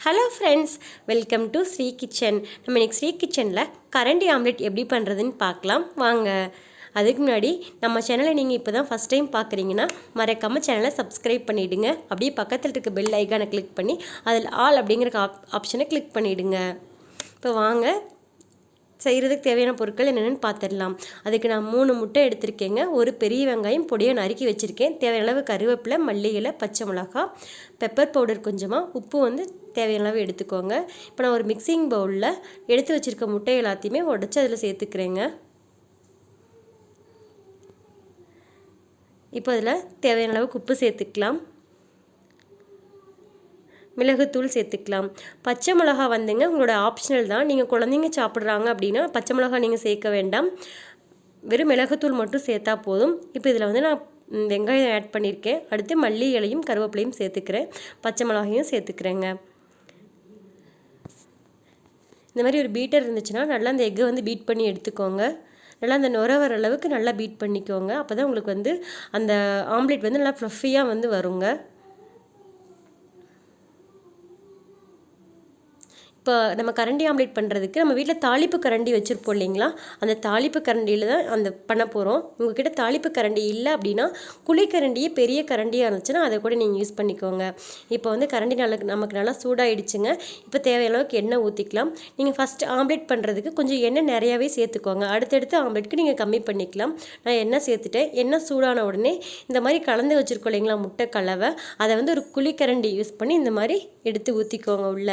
Hello friends, welcome to Sri kitchen. நம்ம இன்றைக்கி ஸ்ரீ கிச்சனில் கரண்டி ஆம்லெட் எப்படி பண்ணுறதுன்னு பார்க்கலாம் வாங்க. அதுக்கு முன்னாடி நம்ம சேனலை நீங்கள் இப்போ தான் ஃபஸ்ட் டைம் பார்க்குறீங்கன்னா மறக்காமல் சேனலை சப்ஸ்கிரைப் பண்ணிவிடுங்க. அப்படியே பக்கத்தில் இருக்க பெல் ஐக்கானை கிளிக் பண்ணி அதில் ஆல் அப்படிங்கிற ஆப்ஷனை கிளிக் பண்ணிவிடுங்க. இப்போ வாங்க செய்கிறதுக்கு தேவையான பொருட்கள் என்னென்னு பார்த்துடலாம். அதுக்கு நான் 3 முட்டை எடுத்திருக்கேங்க. ஒரு பெரிய வெங்காயம் பொடியை நறுக்கி வச்சுருக்கேன். தேவையான அளவு கருவேப்பிலை, மல்லி இலை, பச்சை மிளகா, பெப்பர் பவுடர் கொஞ்சமாக, உப்பு வந்து தேவையான அளவு எடுத்துக்கோங்க. இப்போ நான் ஒரு மிக்சிங் பவுலில் எடுத்து வச்சுருக்க முட்டை எல்லாத்தையுமே உடச்சி அதில் சேர்த்துக்கிறேங்க. இப்போ அதில் தேவையான அளவுக்கு உப்பு சேர்த்துக்கலாம். மிளகுத்தூள் சேர்த்துக்கலாம். பச்சை மிளகா வந்துங்க உங்களோட ஆப்ஷனல் தான். நீங்கள் குழந்தைங்க சாப்பிட்றாங்க அப்படின்னா பச்சை மிளகா நீங்கள் சேர்க்க வேண்டாம். வெறும் மிளகுத்தூள் மட்டும் சேர்த்தா போதும். இப்போ இதில் வந்து நான் வெங்காயம் ஆட் பண்ணியிருக்கேன். அடுத்து மல்லி இலையும் கருவேப்பிலையும் சேர்த்துக்கிறேன். பச்சை மிளகாயும் சேர்த்துக்கிறேங்க. இந்த மாதிரி ஒரு பீட்டர் இருந்துச்சுன்னா நல்லா அந்த எக்கை வந்து பீட் பண்ணி எடுத்துக்கோங்க. நல்லா அந்த நுர வர அளவுக்கு நல்லா பீட் பண்ணிக்கோங்க. அப்போ தான் உங்களுக்கு வந்து அந்த ஆம்லேட் வந்து நல்லா ஃப்ளஃபியாக வந்து வருங்க. இப்போ நம்ம கரண்டி ஆம்லேட் பண்ணுறதுக்கு நம்ம வீட்டில் தாளிப்பு கரண்டி வச்சுருப்போம் இல்லைங்களா, அந்த தாளிப்பு கரண்டியில் தான் அந்த பண்ண போகிறோம். உங்கள்கிட்ட தாளிப்பு கரண்டி இல்லை அப்படின்னா குழிக்கரண்டியே பெரிய கரண்டியாக இருந்துச்சுன்னா அதை கூட நீங்கள் யூஸ் பண்ணிக்கோங்க. இப்போ வந்து கரண்டி நமக்கு நல்லா சூடாகிடுச்சுங்க. இப்போ தேவையான அளவுக்கு எண்ணெய் ஊற்றிக்கலாம். நீங்கள் ஃபஸ்ட்டு ஆம்லேட் பண்ணுறதுக்கு கொஞ்சம் எண்ணெய் நிறையாவே சேர்த்துக்கோங்க. அடுத்தடுத்து ஆம்லேட்டுக்கு நீங்கள் கம்மி பண்ணிக்கலாம். நான் எண்ணெய் சேர்த்துட்டேன். எண்ணெய் சூடான உடனே இந்த மாதிரி கலந்து வச்சுருக்கோம் இல்லைங்களா முட்டை கலவை, அதை வந்து ஒரு குழிக்கரண்டி யூஸ் பண்ணி இந்த மாதிரி எடுத்து ஊற்றிக்கோங்க உள்ள.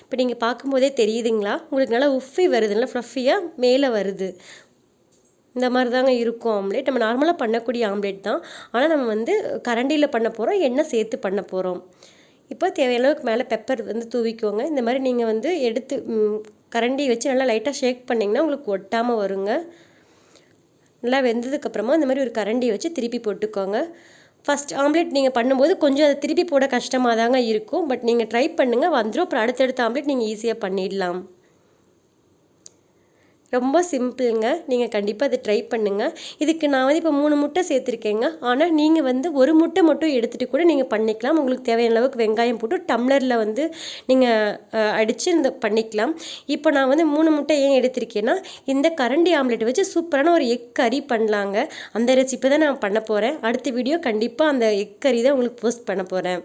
இப்போ நீங்கள் பார்க்கும்போதே தெரியுதுங்களா, உங்களுக்கு நல்லா உஃபி வருது, நல்லா ஃப்ளஃபியாக மேலே வருது. இந்த மாதிரி தாங்க இருக்கும் ஆம்லேட். நம்ம நார்மலாக பண்ணக்கூடிய ஆம்லேட் தான். ஆனால் நம்ம வந்து கரண்டியில் பண்ண போகிறோம், எண்ணெய் சேர்த்து பண்ண போகிறோம். இப்போ தேவையான அளவுக்கு மேலே பெப்பர் வந்து தூவிக்கோங்க. இந்த மாதிரி நீங்கள் வந்து எடுத்து கரண்டி வச்சு நல்லா லைட்டாக ஷேக் பண்ணிங்கன்னா உங்களுக்கு ஒட்டாமல் வருங்க. நல்லா வெந்ததுக்கப்புறமா இந்த மாதிரி ஒரு கரண்டியை வச்சு திருப்பி போட்டுக்கோங்க. ஃபஸ்ட் ஆம்லேட் நீங்கள் பண்ணும்போது கொஞ்சம் அதை திருப்பி போட கஷ்டமாக தாங்க இருக்கும். பட் நீங்கள் ட்ரை பண்ணுங்கள், வந்துடும். அப்புறம் அடுத்தடுத்த ஆம்லேட் நீங்கள் ஈஸியாக பண்ணிடலாம். ரொம்ப சிம்பிளுங்க. நீங்கள் கண்டிப்பாக அதை ட்ரை பண்ணுங்கள். இதுக்கு நான் வந்து இப்போ 3 முட்டை சேர்த்துருக்கேங்க. ஆனால் நீங்கள் வந்து ஒரு முட்டை மட்டும் எடுத்துகிட்டு கூட நீங்கள் பண்ணிக்கலாம். உங்களுக்கு தேவையான அளவுக்கு வெங்காயம் போட்டு டம்ளரில் வந்து நீங்கள் அடித்து இந்த பண்ணிக்கலாம். இப்போ நான் வந்து 3 முட்டை ஏன் எடுத்திருக்கேன்னா, இந்த கரண்டி ஆம்லேட் வச்சு சூப்பரான ஒரு எக் கறி பண்ணலாங்க. அந்த ரெசிபி தான் நான் பண்ண போகிறேன். அடுத்த வீடியோ கண்டிப்பாக அந்த எக் கறி தான் உங்களுக்கு போஸ்ட் பண்ண போகிறேன்.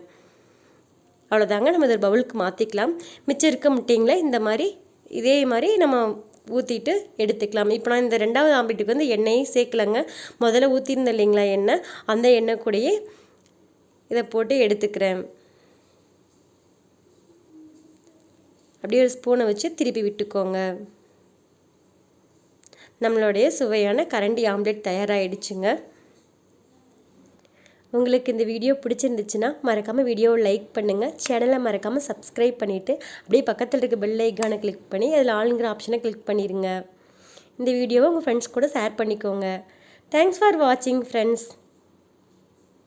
அவ்வளோதாங்க. நம்ம இதை பவுலுக்கு மாற்றிக்கலாம். மிச்சம் இருக்க முட்டைங்களை இந்த மாதிரி இதே மாதிரி நம்ம ஊற்றிட்டு எடுத்துக்கலாம். இப்போ நான் இந்த 2வது ஆம்லேட்டுக்கு வந்து எண்ணெயும் சேர்க்கலைங்க. முதல்ல ஊற்றிருந்தேன் இல்லைங்களா எண்ணெய், அந்த எண்ணெய் கூடயே இதை போட்டு எடுத்துக்கிறேன். அப்படியே ஒரு ஸ்பூனை வச்சு திருப்பி விட்டுக்கோங்க. நம்மளுடைய சுவையான கரண்டி ஆம்லேட் தயாராகிடுச்சுங்க. உங்களுக்கு இந்த வீடியோ பிடிச்சிருந்துச்சுன்னா மறக்காமல் வீடியோவை லைக் பண்ணுங்கள். சேனலை மறக்காமல் சப்ஸ்கிரைப் பண்ணிவிட்டு அப்படியே பக்கத்தில் இருக்க பெல் ஐக்கானை கிளிக் பண்ணி அதில் ஆளுங்கிற ஆப்ஷனை கிளிக் பண்ணிடுங்க. இந்த வீடியோவை உங்கள் ஃப்ரெண்ட்ஸ் கூட ஷேர் பண்ணிக்கோங்க. தேங்க்ஸ் ஃபார் வாட்சிங் ஃப்ரெண்ட்ஸ்.